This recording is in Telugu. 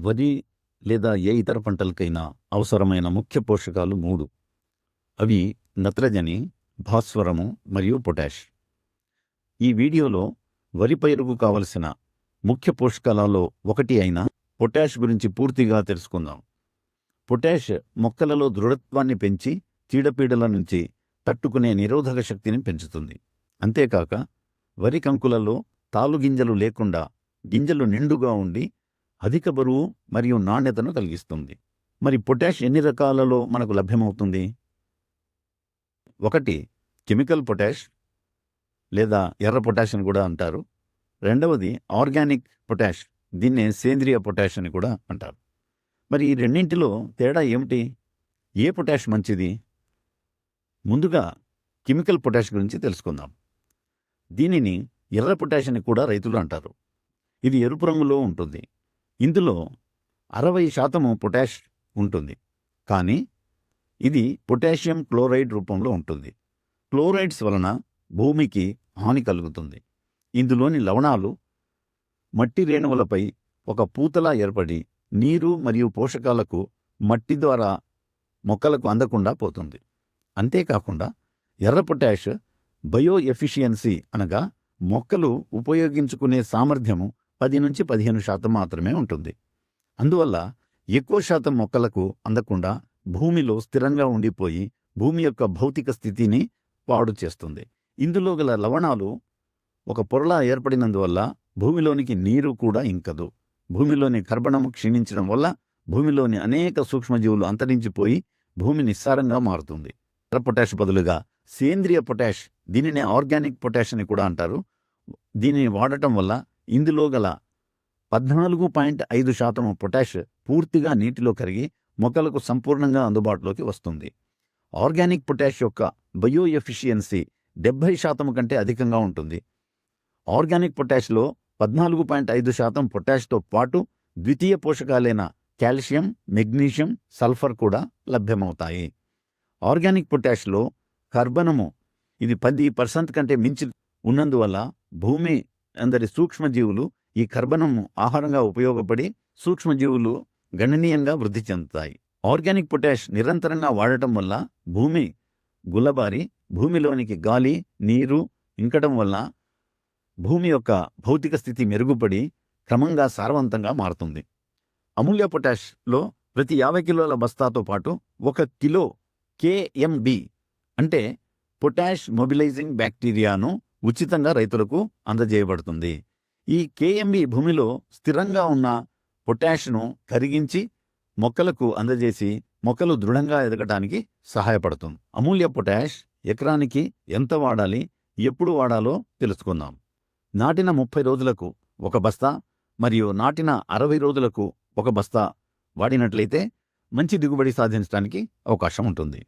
వరి లేదా ఏ ఇతర పంటలకైనా అవసరమైన ముఖ్య పోషకాలు 3. అవి నత్రజని, భాస్వరము మరియు పొటాష్. ఈ వీడియోలో వరి పైరుకు కావలసిన ముఖ్య పోషకాలలో ఒకటి అయిన పొటాష్ గురించి పూర్తిగా తెలుసుకుందాం. పొటాష్ మొక్కలలో దృఢత్వాన్ని పెంచి చీడపీడల నుంచి తట్టుకునే నిరోధక శక్తిని పెంచుతుంది. అంతేకాక వరి కంకులలో తాలుగింజలు లేకుండా గింజలు నిండుగా ఉండి అధిక బరువు మరియు నాణ్యతను కలిగిస్తుంది. మరి పొటాష్ ఎన్ని రకాలలో మనకు లభ్యమవుతుంది? 1. కెమికల్ పొటాష్ లేదా ఎర్ర పొటాష్ అని కూడా అంటారు. 2వది ఆర్గానిక్ పొటాష్, దీన్నే సేంద్రియ పొటాష్ అని కూడా అంటారు. మరి ఈ రెండింటిలో తేడా ఏమిటి? ఏ పొటాష్ మంచిది? ముందుగా కెమికల్ పొటాష్ గురించి తెలుసుకుందాం. దీనిని ఎర్ర పొటాష్ అని కూడా రైతులు అంటారు. ఇది ఎరుపు రంగులో ఉంటుంది. ఇందులో 60% పొటాష్ ఉంటుంది. కానీ ఇది పొటాషియం క్లోరైడ్ రూపంలో ఉంటుంది. క్లోరైడ్స్ వలన భూమికి హాని కలుగుతుంది. ఇందులోని లవణాలు మట్టి రేణువులపై ఒక పూతలా ఏర్పడి నీరు మరియు పోషకాలకు మట్టి ద్వారా మొక్కలకు అందకుండా పోతుంది. అంతేకాకుండా ఎర్ర పొటాష్ బయో ఎఫిషియన్సీ అనగా మొక్కలు ఉపయోగించుకునే సామర్థ్యము 10-15% మాత్రమే ఉంటుంది. అందువల్ల ఎక్కువ శాతం మొక్కలకు అందకుండా భూమిలో స్థిరంగా ఉండిపోయి భూమి యొక్క భౌతిక స్థితిని పాడు చేస్తుంది. ఇందులో గల లవణాలు ఒక పొరలా ఏర్పడినందువల్ల భూమిలోనికి నీరు కూడా ఇంకదు. భూమిలోని కర్బనము క్షీణించడం వల్ల భూమిలోని అనేక సూక్ష్మజీవులు అంతరించిపోయి భూమి నిస్సారంగా మారుతుంది. ఎర్ర పొటాష్ బదులుగా సేంద్రియ పొటాష్, దీనినే ఆర్గానిక్ పొటాష్ అని కూడా అంటారు. దీనిని వాడటం వల్ల ఇందులో గల 14.5% పొటాష్ పూర్తిగా నీటిలో కరిగి మొక్కలకు సంపూర్ణంగా అందుబాటులోకి వస్తుంది. ఆర్గానిక్ పొటాష్ యొక్క బయో ఎఫిషియన్సీ 70% కంటే అధికంగా ఉంటుంది. ఆర్గానిక్ పొటాష్లో 14.5% పొటాష్తో పాటు ద్వితీయ పోషకాలైన కాల్షియం, మెగ్నీషియం, సల్ఫర్ కూడా లభ్యమవుతాయి. ఆర్గానిక్ పొటాష్లో కర్బనము ఇది 10% కంటే మించి ఉన్నందువల్ల భూమి అందరి సూక్ష్మజీవులు ఈ కర్బనము ఆహారంగా ఉపయోగపడి సూక్ష్మజీవులు గణనీయంగా వృద్ధి చెందుతాయి. ఆర్గానిక్ పొటాష్ నిరంతరంగా వాడటం వల్ల భూమి గుల్లబారి భూమిలోనికి గాలి, నీరు ఇంకటం వల్ల భూమి యొక్క భౌతిక స్థితి మెరుగుపడి క్రమంగా సారవంతంగా మారుతుంది. అమూల్య పొటాష్లో ప్రతి 50 కిలోల బస్తాతో పాటు 1 కిలో కేఎంబి అంటే పొటాష్ మొబిలైజింగ్ బ్యాక్టీరియాను ఉచితంగా రైతులకు అందజేయబడుతుంది. ఈ కేఎంబి భూమిలో స్థిరంగా ఉన్న పొటాష్ను కరిగించి మొక్కలకు అందజేసి మొక్కలు దృఢంగా ఎదగటానికి సహాయపడుతుంది. అమూల్య పొటాష్ ఎకరానికి ఎంత వాడాలి, ఎప్పుడు వాడాలో తెలుసుకుందాం. నాటిన 30 రోజులకు 1 బస్తా మరియు నాటిన 60 రోజులకు 1 బస్తా వాడినట్లయితే మంచి దిగుబడి సాధించడానికి అవకాశం ఉంటుంది.